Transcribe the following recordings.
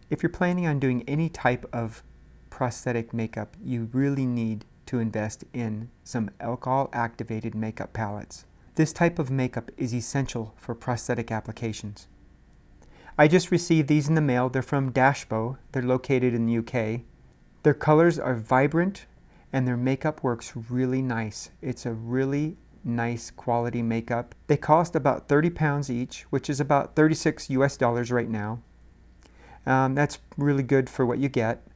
If you're planning on doing any type of prosthetic makeup, you really need to invest in some alcohol-activated makeup palettes. This type of makeup is essential for prosthetic applications. I just received these in the mail. They're from Dashbo. They're located in the UK. Their colors are vibrant and their makeup works really nice. It's a really nice quality makeup. They cost about £30 each, which is about $36 US right now. That's really good for what you get.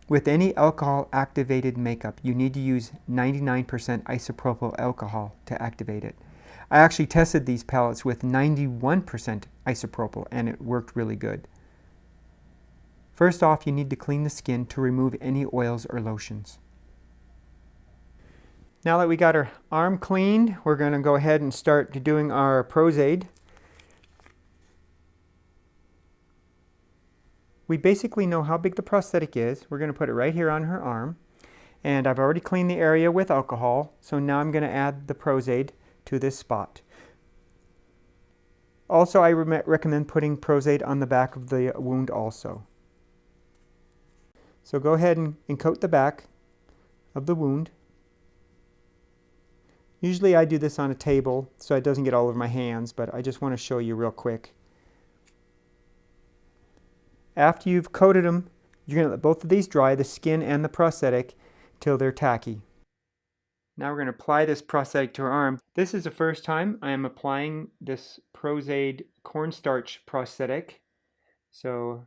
With any alcohol-activated makeup, you need to use 99% isopropyl alcohol to activate it. I actually tested these palettes with 91% isopropyl and it worked really good. First off, you need to clean the skin to remove any oils or lotions. Now that we got our arm cleaned, we're going to go ahead and start doing our pros-aide. We basically know how big the prosthetic is. We're going to put it right here on her arm. And I've already cleaned the area with alcohol, so now I'm going to add the pros-aide to this spot. Also, I recommend putting pros-aide on the back of the wound also. So go ahead and coat the back of the wound. Usually I do this on a table so it doesn't get all over my hands, but I just want to show you real quick. After you've coated them, you're going to let both of these dry, the skin and the prosthetic, till they're tacky. Now we're going to apply this prosthetic to her arm. This is the first time I am applying this pros-aide cornstarch prosthetic. So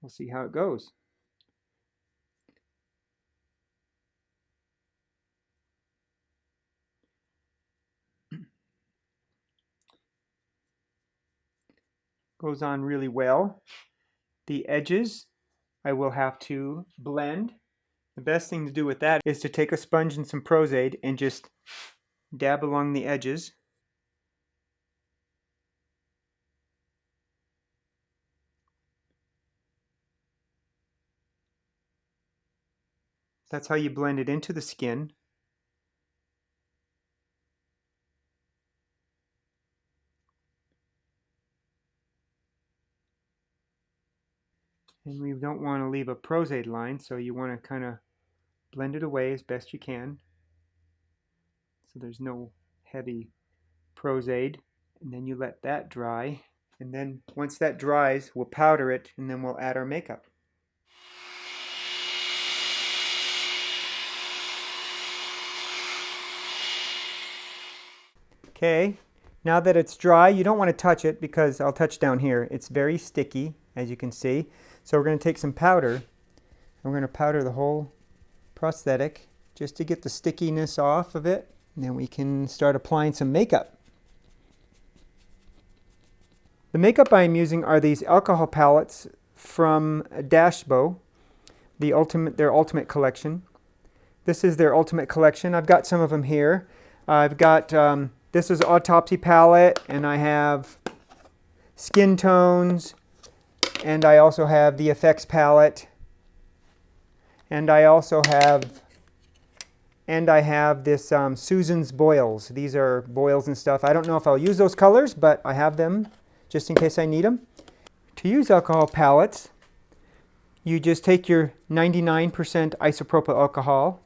we'll see how it goes. Goes on really well. The edges I will have to blend. The best thing to do with that is to take a sponge and some pros-aide and just dab along the edges. That's how you blend it into the skin. And we don't want to leave a pros-aide line, so you want to kind of blend it away as best you can so there's no heavy pros-aide. And then you let that dry, and then once that dries we'll powder it and then we'll add our makeup. Okay, now that it's dry, you don't want to touch it because I'll touch down here. It's very sticky, as you can see. So we're going to take some powder and we're going to powder the whole prosthetic just to get the stickiness off of it, and then we can start applying some makeup. The makeup I'm using are these alcohol palettes from Dashbo, their ultimate collection. This is their ultimate collection. I've got some of them here. I've got this is autopsy palette, and I have skin tones, and I also have the effects palette, and I also have this Susan's boils. These are boils and stuff. I don't know if I'll use those colors, but I have them just in case I need them. To use alcohol palettes, you just take your 99% isopropyl alcohol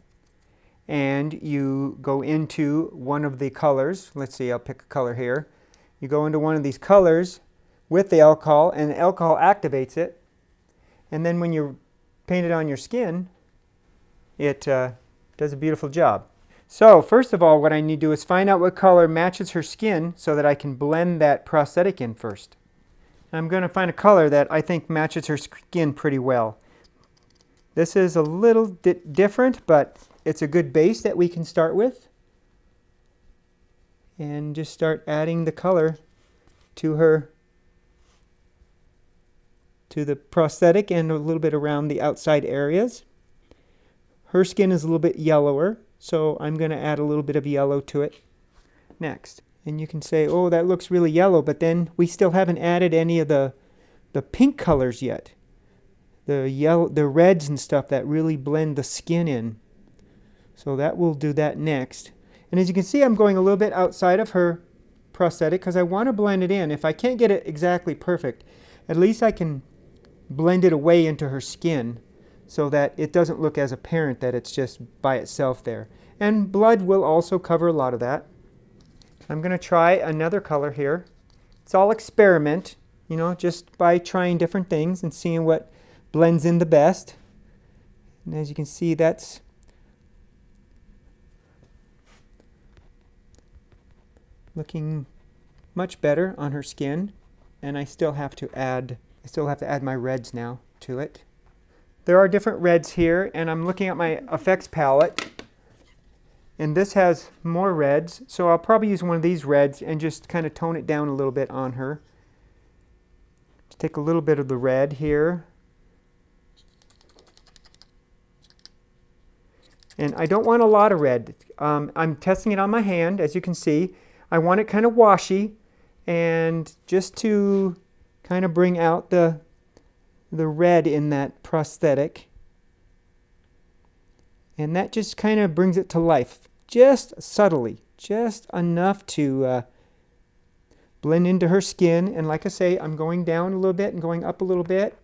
and you go into one of the colors. Let's see, I'll pick a color here. You go into one of these colors with the alcohol, and the alcohol activates it. And then when you paint it on your skin, it does a beautiful job. So first of all, what I need to do is find out what color matches her skin so that I can blend that prosthetic in first. I'm going to find a color that I think matches her skin pretty well. This is a little bit different, but it's a good base that we can start with. And just start adding the color to the prosthetic and a little bit around the outside areas. Her skin is a little bit yellower, so I'm going to add a little bit of yellow to it next. And you can say, oh, that looks really yellow, but then we still haven't added any of the pink colors yet. The yellow, the reds and stuff that really blend the skin in. So that we'll do that next. And as you can see, I'm going a little bit outside of her prosthetic because I want to blend it in. If I can't get it exactly perfect, at least I can blend it away into her skin so that it doesn't look as apparent that it's just by itself there. And blood will also cover a lot of that. I'm going to try another color here. It's all experiment, you know, just by trying different things and seeing what blends in the best. And as you can see, that's looking much better on her skin. And I still have to add my reds now to it. There are different reds here, and I'm looking at my effects palette, and this has more reds, so I'll probably use one of these reds and just kind of tone it down a little bit on her. Just take a little bit of the red here. And I don't want a lot of red. I'm testing it on my hand, as you can see. I want it kind of washy, and just to kind of bring out the red in that prosthetic. And that just kind of brings it to life, just subtly, just enough to blend into her skin. And like I say, I'm going down a little bit and going up a little bit.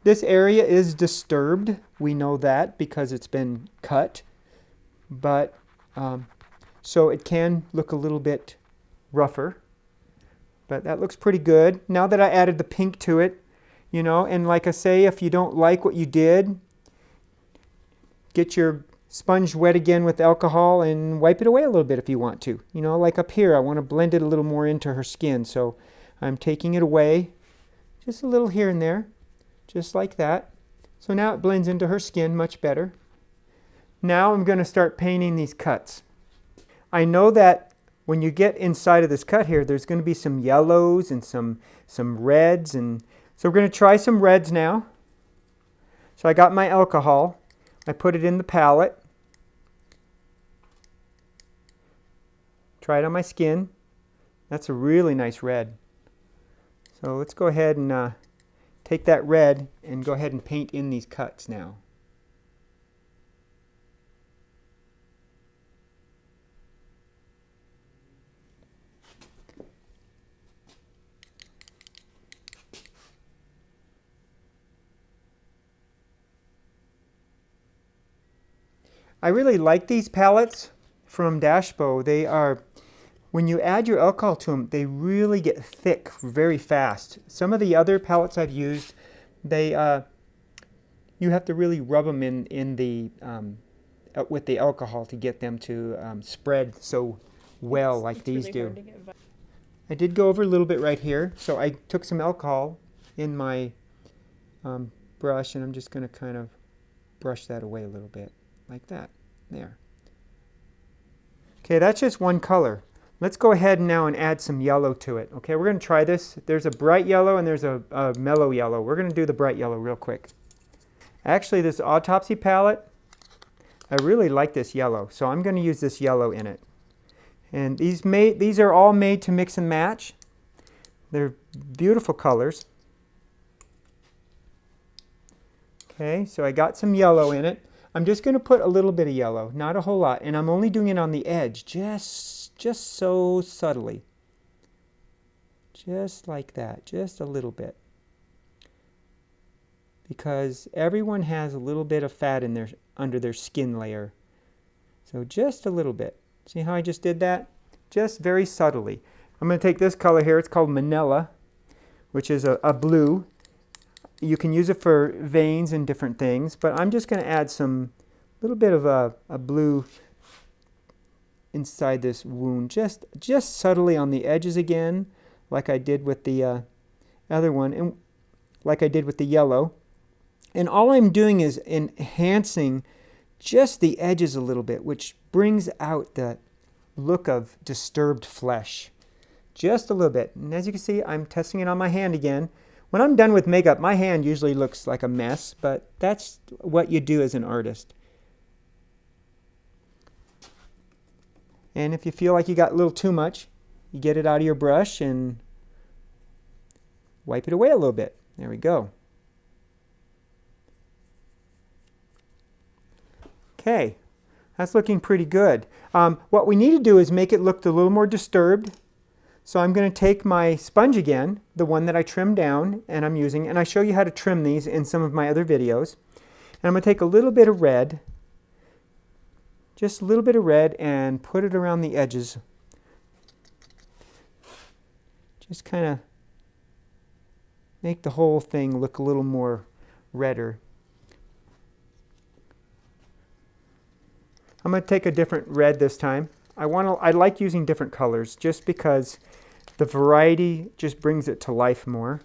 This area is disturbed. We know that because it's been cut. But so it can look a little bit rougher. But that looks pretty good. Now that I added the pink to it, you know, and like I say, if you don't like what you did, get your sponge wet again with alcohol and wipe it away a little bit if you want to. You know, like up here, I want to blend it a little more into her skin. So I'm taking it away just a little here and there, just like that. So now it blends into her skin much better. Now I'm going to start painting these cuts. I know that when you get inside of this cut here, there's going to be some yellows and some reds, and so we're going to try some reds now. So I got my alcohol. I put it in the palette. Try it on my skin. That's a really nice red. So let's go ahead and take that red and go ahead and paint in these cuts now. I really like these palettes from Dashbow. They are, when you add your alcohol to them, they really get thick very fast. Some of the other palettes I've used, they you have to really rub them in the with the alcohol to get them to spread so well like these do. I did go over a little bit right here, so I took some alcohol in my brush, and I'm just going to kind of brush that away a little bit. Like that, there. Okay, that's just one color. Let's go ahead now and add some yellow to it. Okay, we're going to try this. There's a bright yellow and there's a mellow yellow. We're going to do the bright yellow real quick. Actually, this Autopsy palette, I really like this yellow, so I'm going to use this yellow in it. And these are all made to mix and match. They're beautiful colors. Okay, so I got some yellow in it. I'm just going to put a little bit of yellow, not a whole lot, and I'm only doing it on the edge, just so subtly. Just like that, just a little bit. Because everyone has a little bit of fat in under their skin layer. So just a little bit. See how I just did that? Just very subtly. I'm going to take this color here, it's called Manila, which is a blue. You can use it for veins and different things, but I'm just going to add some little bit of a blue inside this wound, just subtly on the edges again, like I did with the other one, and like I did with the yellow. And all I'm doing is enhancing just the edges a little bit, which brings out the look of disturbed flesh. Just a little bit. And as you can see, I'm testing it on my hand again. When I'm done with makeup, my hand usually looks like a mess, but that's what you do as an artist. And if you feel like you got a little too much, you get it out of your brush and wipe it away a little bit. There we go. Okay, that's looking pretty good. What we need to do is make it look a little more disturbed. So I'm going to take my sponge again, the one that I trimmed down and I'm using, and I show you how to trim these in some of my other videos. And I'm going to take a little bit of red, just a little bit of red, and put it around the edges. Just kind of make the whole thing look a little more redder. I'm going to take a different red this time. I like using different colors just because the variety just brings it to life more.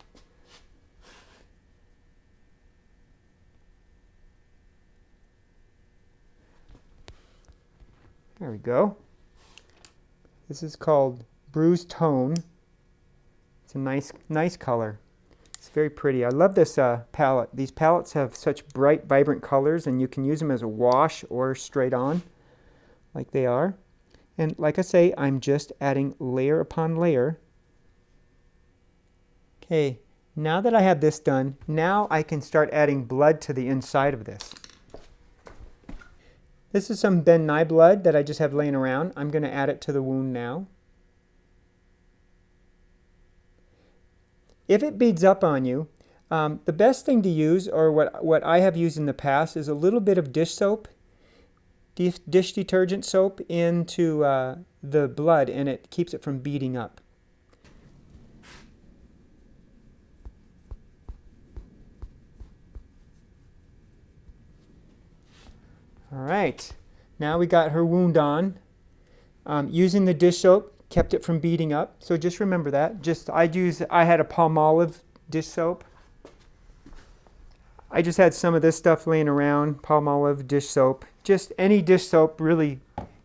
There we go. This is called Bruised Tone. It's a nice color. It's very pretty. I love this palette. These palettes have such bright, vibrant colors, and you can use them as a wash or straight on, like they are. And like I say, I'm just adding layer upon layer. Okay, now that I have this done, now I can start adding blood to the inside of this. This is some Ben Nye blood that I just have laying around. I'm going to add it to the wound now. If it beads up on you, the best thing to use, or what I have used in the past, is a little bit of dish soap, dish detergent soap, into the blood, and it keeps it from beading up. All right, now we got her wound on. Using the dish soap kept it from beading up, so just remember that. I had a Palmolive dish soap. I just had some of this stuff laying around, Palmolive dish soap. Just any dish soap really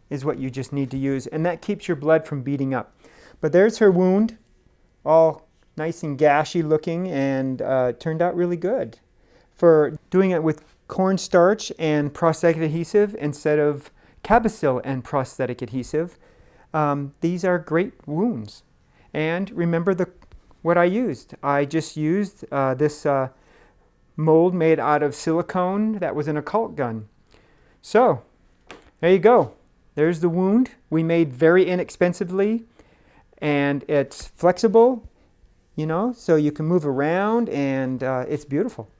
is what you just need to use, and that keeps your blood from beading up. But there's her wound, all nice and gashy looking, and turned out really good. For doing it with cornstarch and prosthetic adhesive instead of Cabosil and prosthetic adhesive, these are great wounds. And remember what I used. I just used this mold made out of silicone that was an occult gun. So there you go. There's the wound we made very inexpensively, and it's flexible, you know, so you can move around, and it's beautiful.